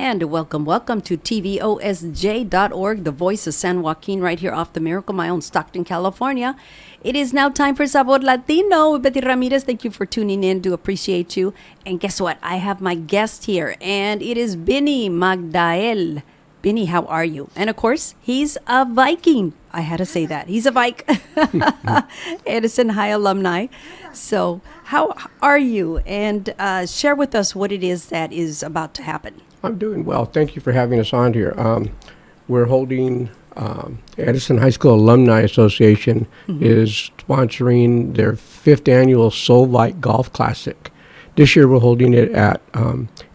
And welcome to tvosj.org, the voice of San Joaquin, right here off the Miracle Mile in Stockton, California. It is now time for Sabor Latino with Betty Ramirez. Thank you for tuning in. Do appreciate you. And guess what? I have my guest here, and it is Benny Magdael. Benny, how are you? And of course, he's a Viking. I had to say that. He's a Vike. Edison High alumni. So how are you? And share with us what it is that is about to happen. I'm doing well. Thank you for having us on here. We're holding Edison High School Alumni Association is sponsoring their 5th annual Soul Vike Golf Classic. This year we're holding it at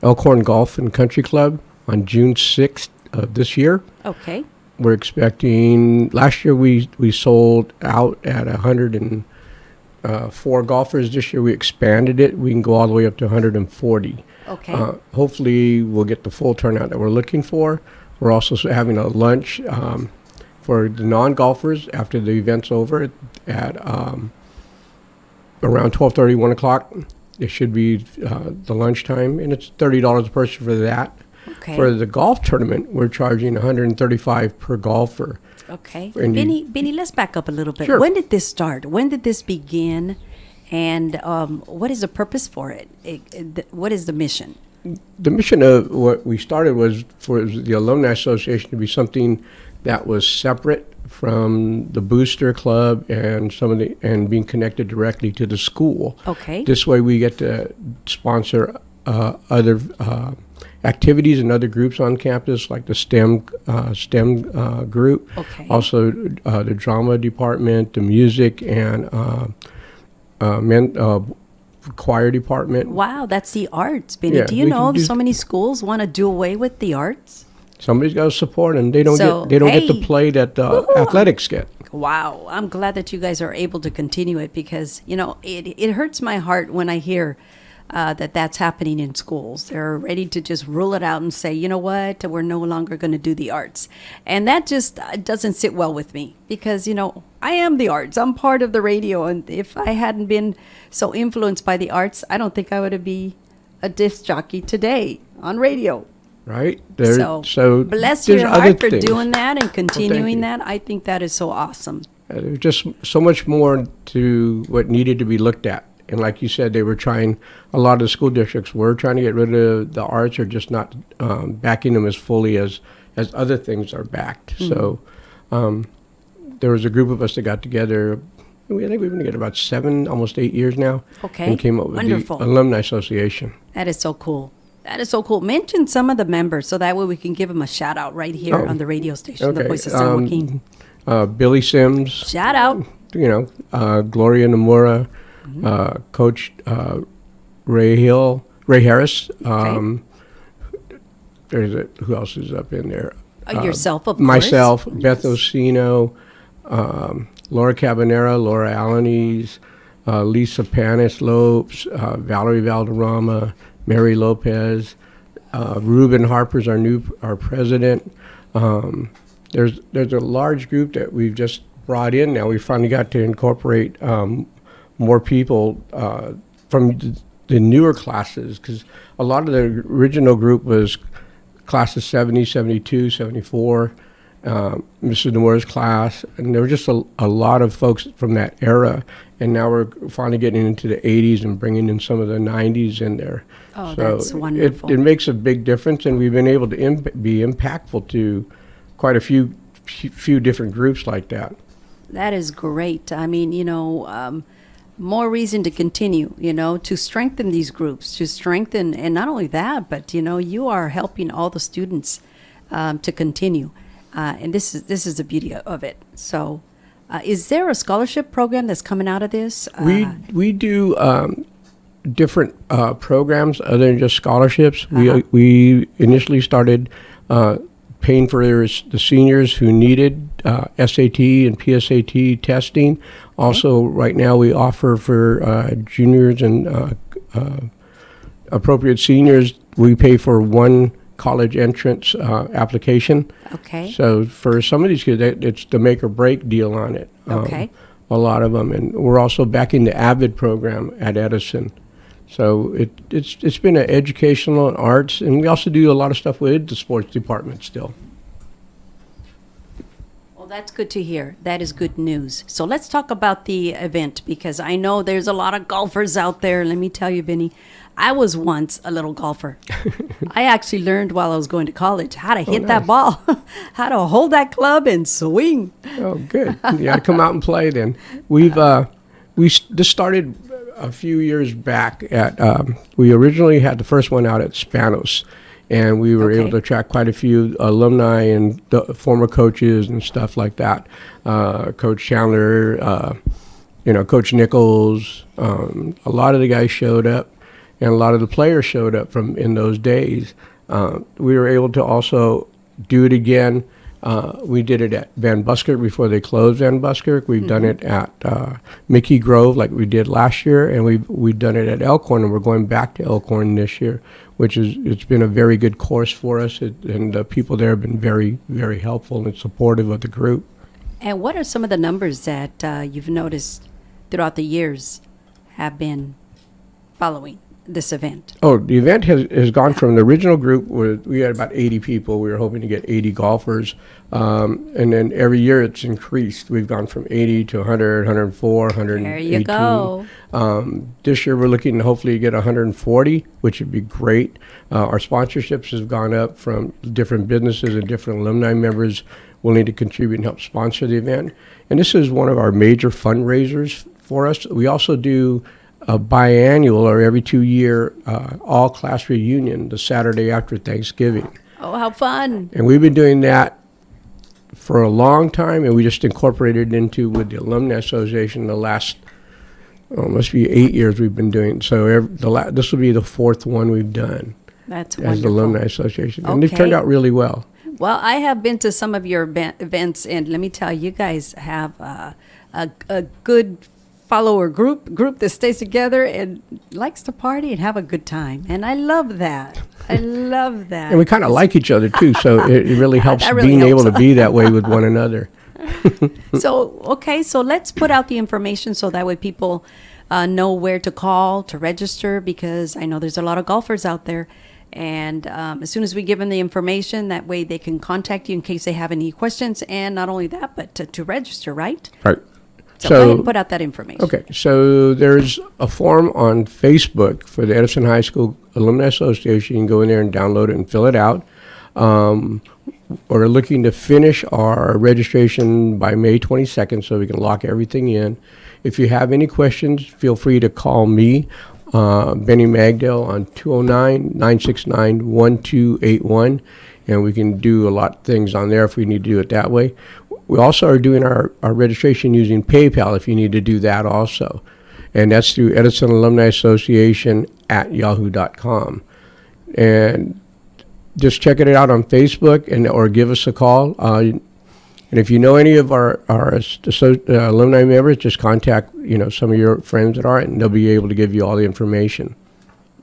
Elkhorn Golf and Country Club on June 6th of this year. Okay. We're expecting, last year we sold out at 104 golfers. This year we expanded it. We can go all the way up to 140. Okay. Hopefully we'll get the full turnout that we're looking for. We're also having a lunch for the non-golfers after the event's over at around 12:30, 1 o'clock. It should be the lunchtime, and it's $30 a person for that. Okay. For the golf tournament, we're charging $135 per golfer. Okay. And Benny, let's back up a little bit. Sure. When did this start? When did this begin? And what is the purpose for it? What is the mission? The mission of what we started was for the Alumni Association to be something that was separate from the booster club and and being connected directly to the school. Okay. This way we get to sponsor other activities and other groups on campus, like the STEM group. Okay. Also the drama department, the music, and choir department. Wow, that's the arts, Benny. Yeah, do you we know can do- so many schools want to do away with the arts? Somebody's got to support them. They don't So, get hey. the play that athletics get. Wow, I'm glad that you guys are able to continue it because, it hurts my heart when I hear that's happening in schools. They're ready to just rule it out and say, you know what, we're no longer going to do the arts. And that just doesn't sit well with me because, I am the arts. I'm part of the radio. And if I hadn't been so influenced by the arts, I don't think I would be a disc jockey today on radio. Right? So bless there's your other heart for things. doing that and continuing you. that. I think that is so awesome. There's just so much more to what needed to be looked at. And like you said, they were trying, a lot of the school districts were trying to get rid of the arts or just not backing them as fully as other things are backed. So there was a group of us that got together. I think we've been together about 7, almost 8 years now. Okay. And came up with Wonderful. the Alumni Association. That is so cool. That is so cool. Mention some of the members so that way we can give them a shout out right here on the radio station, the Voice of San Joaquin. Billy Sims. Shout out. Gloria Nomura, Coach Ray Harris. Okay. Who else is up in there? Yourself, of course. Myself, Beth Osino, Laura Cabanera, Laura Alanis, Lisa Panis Lopes, Valerie Valderrama, Mary Lopez, Ruben Harper's our president. There's a large group that we've just brought in now. We finally got to incorporate more people from the newer classes because a lot of the original group was classes 70, 72, 74, Mrs. Nomura's class, and there were just a lot of folks from that era. And now we're finally getting into the 80s and bringing in some of the 90s in there. Oh, so that's wonderful. It makes a big difference, and we've been able to be impactful to quite a few different groups like that. That is great. I mean, more reason to continue, to strengthen these groups, to strengthen, and not only that, but, you are helping all the students to continue. And this is the beauty of it. So is there a scholarship program that's coming out of this? We do different programs other than just scholarships. We initially started paying for the seniors who needed SAT and PSAT testing. Also, right now we offer for juniors and appropriate seniors, we pay for one college entrance application. Okay. So for some of these kids, it's the make or break deal on it. Okay. A lot of them. And we're also backing the AVID program at Edison. So it's been an educational and arts, and we also do a lot of stuff with the sports department still. Well, that's good to hear. That is good news. So let's talk about the event, because I know there's a lot of golfers out there. Let me tell you, Vinny, I was once a little golfer. I actually learned while I was going to college how to hit that ball, how to hold that club and swing. Oh, good. You got to come out and play then. This started a few years back at, we originally had the first one out at Spanos, and we were able to attract quite a few alumni and the former coaches and stuff like that. Coach Chandler, Coach Nichols, a lot of the guys showed up, and a lot of the players showed up from in those days. We were able to also do it again. We did it at Van Buskirk before they closed Van Buskirk. We've done it at Mickey Grove like we did last year, and we've done it at Elkhorn, and we're going back to Elkhorn this year, it's been a very good course for us, and the people there have been very, very helpful and supportive of the group. And what are some of the numbers that you've noticed throughout the years have been following this event? Oh, the event has gone from the original group where we had about 80 people. We were hoping to get 80 golfers. And then every year it's increased. We've gone from 80 to 100, 104, 118. There you go. This year we're looking to hopefully get 140, which would be great. Our sponsorships has gone up from different businesses and different alumni members willing to contribute and help sponsor the event. And this is one of our major fundraisers for us. We also do a biannual or every 2-year all-class reunion the Saturday after Thanksgiving. Oh, how fun. And we've been doing that for a long time, and we just incorporated it into with the Alumni Association the last, must be 8 years we've been doing. So this will be the 4th one we've done. That's wonderful. As the Alumni Association. And they've turned out really well. Well, I have been to some of your events, and let me tell you, you guys have a good follower group that stays together and likes to party and have a good time. And I love that. I love that. And we kind of like each other, too, so it really helps being able to be that way with one another. So let's put out the information so that way people know where to call to register, because I know there's a lot of golfers out there. And as soon as we give them the information, that way they can contact you in case they have any questions. And not only that, but to register, right? Right. So go ahead and put out that information. Okay, so there's a forum on Facebook for the Edison High School Alumni Association. You can go in there and download it and fill it out. We're looking to finish our registration by May 22nd so we can lock everything in. If you have any questions, feel free to call me, Benny Magdael, on 209-969-1281, and we can do a lot of things on there if we need to do it that way. We also are doing our registration using PayPal if you need to do that also. And that's through Edison Alumni Association at yahoo.com. And just check it out on Facebook or give us a call. And if you know any of our alumni members, just contact some of your friends that are, and they'll be able to give you all the information.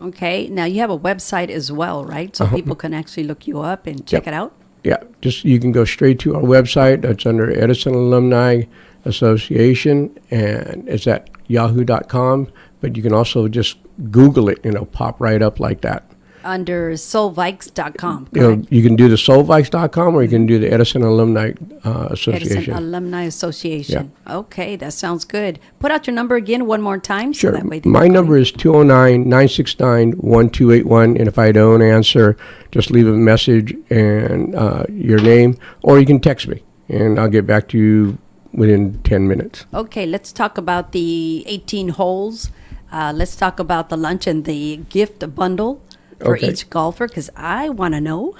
Okay. Now you have a website as well, right? So people can actually look you up and check it out. Yeah, you can go straight to our website. It's under Edison Alumni Association, and it's at yahoo.com. But you can also just Google it, pop right up like that. Under soulvikes.com, you can do the soulvikes.com, or you can do the Edison Alumni Association. Edison Alumni Association. Yeah. Okay, that sounds good. Put out your number again one more time. Sure. So that way My number is 209-969-1281, and if I don't answer, just leave a message and your name, or you can text me, and I'll get back to you within 10 minutes. Okay, let's talk about the 18 holes. Let's talk about the lunch and the gift bundle for each golfer, because I want to know.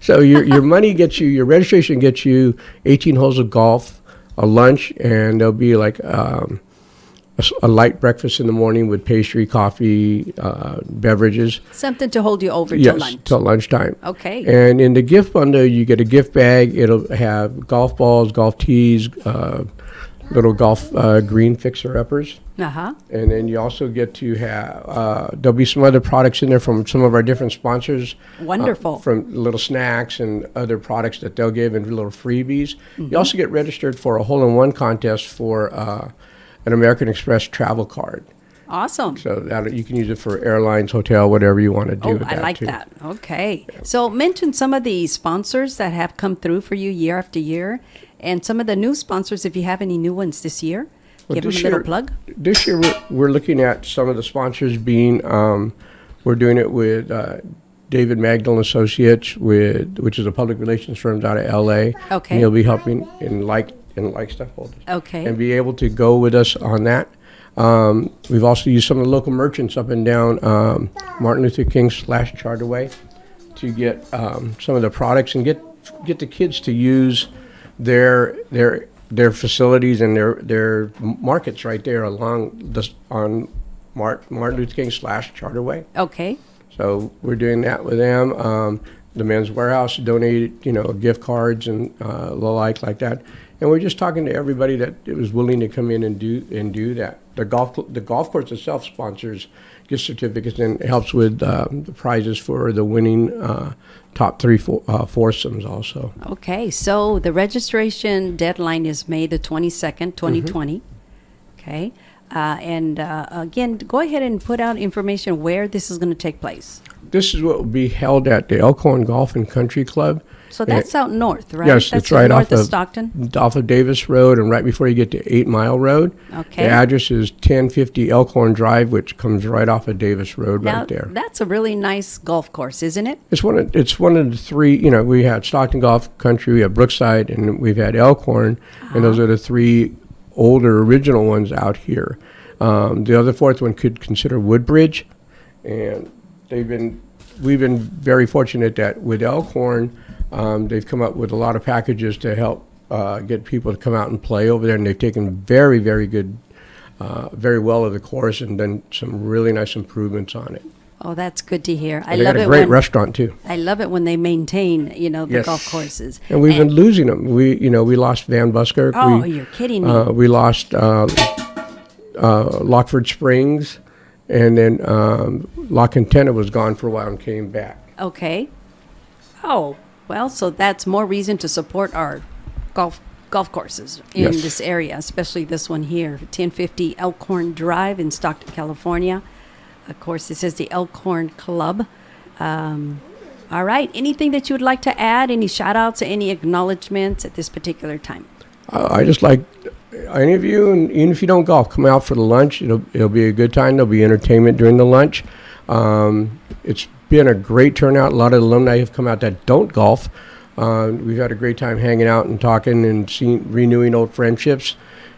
So your money gets you, your registration gets you 18 holes of golf, a lunch, and there'll be like a light breakfast in the morning with pastry, coffee, beverages. Something to hold you over till lunch. Till lunchtime. Okay. And in the gift bundle, you get a gift bag. It'll have golf balls, golf tees, little golf green fixer-uppers. Uh-huh. And then you also get to have, there'll be some other products in there from some of our different sponsors. Wonderful. From little snacks and other products that they'll give, and little freebies. Mm-hmm. You also get registered for a hole-in-one contest for an American Express travel card. Awesome. So that you can use it for airlines, hotel, whatever you want to do. Oh, with I that like too. that. Okay. So mention some of the sponsors that have come through for you year after year, and some of the new sponsors, if you have any new ones this year. Well, Give them a this little year- plug. This year, we're looking at some of the sponsors being, we're doing it with David Magdael and Associates, which is a public relations firm out of L.A. Okay. And he'll be helping in stuff holders. Okay. And be able to go with us on that. We've also used some of the local merchants up and down Martin Luther King / Charterway to get some of the products and get the kids to use their facilities and their markets right there on Martin Luther King / Charterway. Okay. So we're doing that with them. The Men's Warehouse donated, gift cards and the like that. And we're just talking to everybody that was willing to come in and do that. The golf course itself sponsors gift certificates and helps with the prizes for the winning top three foursomes also. Okay. So the registration deadline is May the 22nd, 2020. Okay. And again, go ahead and put out information where this is going to take place. This is what will be held at the Elkhorn Golf and Country Club. So that's out north, right? Yes, that's it's right north off of Stockton. Off of Davis Road, and right before you get to 8 Mile Road. Okay. The address is 1050 Elkhorn Drive, which comes right off of Davis Road Now, right there. that's a really nice golf course, isn't it? It's one of the three. We had Stockton Golf Country, we have Brookside, and we've had Elkhorn, and those are the three older original ones out here. The other fourth one could consider Woodbridge, and we've been very fortunate that with Elkhorn, they've come up with a lot of packages to help get people to come out and play over there, and they've taken very, very good, very well of the course and done some really nice improvements on it. Oh, that's good to hear. I And they love got a it great when restaurant too. I love it when they maintain, the Yes. golf courses. And we've been losing them. We lost Van Buskirk. Oh, you're kidding me. We lost Lockford Springs, and then La Contenta was gone for a while and came back. Okay. Oh, well, so that's more reason to support our golf courses in Yes. this area, especially this one here, 1050 Elkhorn Drive in Stockton, California. Of course, this is the Elkhorn Club. All right. Anything that you would like to add? Any shout outs, any acknowledgments at this particular time? I just like any of you, and even if you don't golf, come out for the lunch. It'll be a good time. There'll be entertainment during the lunch. It's been a great turnout. A lot of alumni have come out that don't golf. We've had a great time hanging out and talking and renewing old friendships,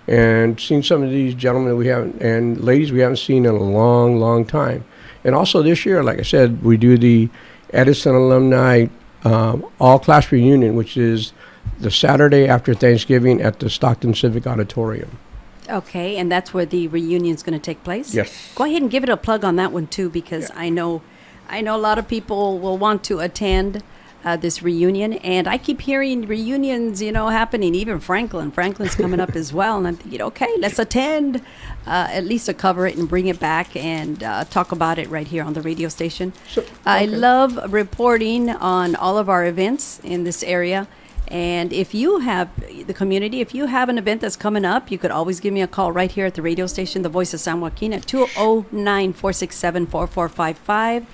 and seeing some of these gentlemen we haven't and ladies we haven't seen in a long, long time. And also this year, like I said, we do the Edison Alumni all-class reunion, which is the Saturday after Thanksgiving at the Stockton Civic Auditorium. Okay, and that's where the reunion is going to take place? Yes. Go ahead and give it a plug on that one too, because I know a lot of people will want to attend this reunion, and I keep hearing reunions, happening. Even Franklin's coming up as well, and I'm thinking, okay, let's attend, at least to cover it and bring it back and talk about it right here on the radio station. I love reporting on all of our events in this area. And if you have the community, if you have an event that's coming up, you could always give me a call right here at the radio station, The Voice of San Joaquin, at 209-467-4455.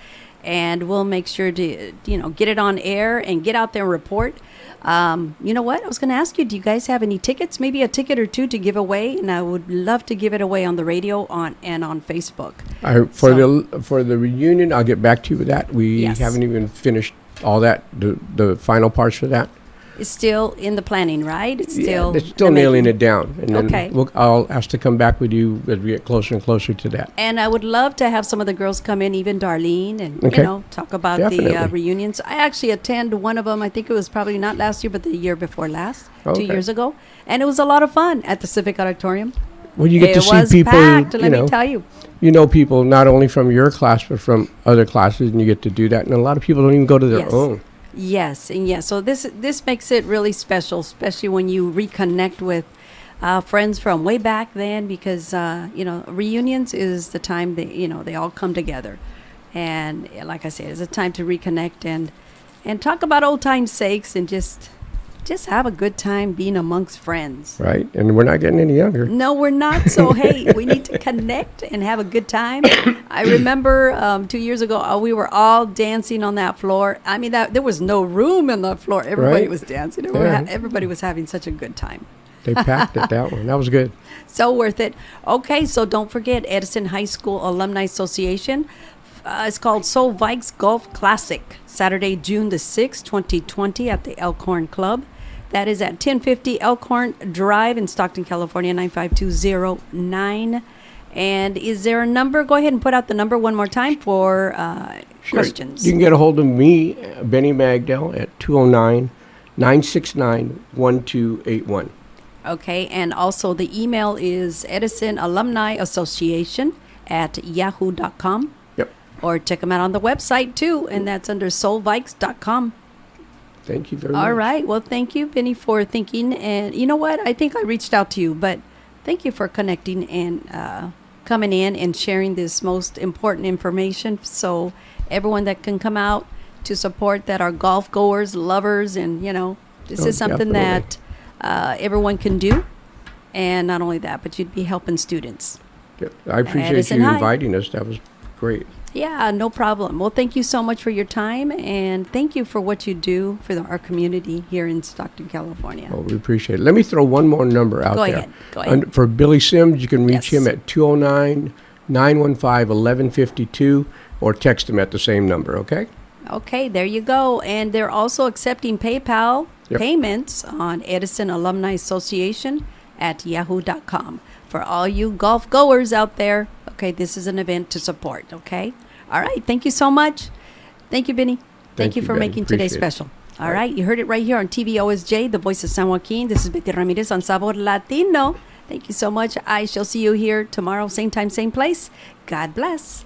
And we'll make sure to, get it on air and get out there and report. You know what? I was going to ask you, do you guys have any tickets? Maybe a ticket or two to give away? And I would love to give it away on the radio and on Facebook. For the reunion, I'll get back to you with that. We haven't even finished all that, the final parts for that. It's still in the planning, right? It's still they're still nailing it down. And then Okay. I'll ask to come back with you as we get closer and closer to that. And I would love to have some of the girls come in, even Darlene, and talk about Definitely. the reunions. I actually attend one of them. I think it was probably not last year, but the year before last, 2 years ago, and it was a lot of fun at the Civic Auditorium. Well, you get to see was people, packed, let me tell you. You know people not only from your class but from other classes, and you get to do that. And a lot of people don't even go to their own. Yes, and yes. So this makes it really special, especially when you reconnect with friends from way back then, because reunions is the time they all come together, and like I said, it's a time to reconnect and talk about old times' sakes and just just have a good time being amongst friends. Right? And we're not getting any younger. No, we're not. So, hey, we need to connect and have a good time. I remember 2 years ago, we were all dancing on that floor. I mean, there was no room in the floor. Everybody Right. was dancing. Yeah. Everybody was having such a good time. They packed it, that one. That was good. So worth it. Okay, so don't forget Edison High School Alumni Association. It's called Vikes Golf Classic, Saturday, June the 6th, 2020 at the Elkhorn Club. That is at 1050 Elkhorn Drive in Stockton, California, 95209. And is there a number? Go ahead and put out the number one more time for Sure. questions. You can get a hold of me, Benny Magdael, at 209-969-1281. Okay, and also the email is Edison Alumni Association at yahoo.com. Yep. Or check them out on the website too, and that's under soulvikes.com. Thank you very much. All right. Well, thank you, Benny, for thinking. And you know what? I think I reached out to you, but thank you for connecting and coming in and sharing this most important information. So everyone that can come out to support that are golf goers, lovers, and, this Oh, is something definitely. that everyone can do. And not only that, but you'd be helping students. Yep. I appreciate Edison you High. inviting us. That was great. Yeah, no problem. Well, thank you so much for your time, and thank you for what you do for our community here in Stockton, California. Well, we appreciate it. Let me throw one more number out Go there. ahead. Go ahead. For Billy Sims, you can reach Yes. him at 209-915-1152 or text him at the same number, okay? Okay, there you go. And they're also accepting PayPal Yep. payments on Edison Alumni Association at yahoo.com. For all you golf goers out there, okay, this is an event to support, okay? All right, thank you so much. Thank you, Benny. Thank you for Benny. making today Appreciate it. special. All right, you heard it right here on TVOSJ, the voice of San Joaquin. This is Betty Ramirez on Sabor Latino. Thank you so much. I shall see you here tomorrow, same time, same place. God bless.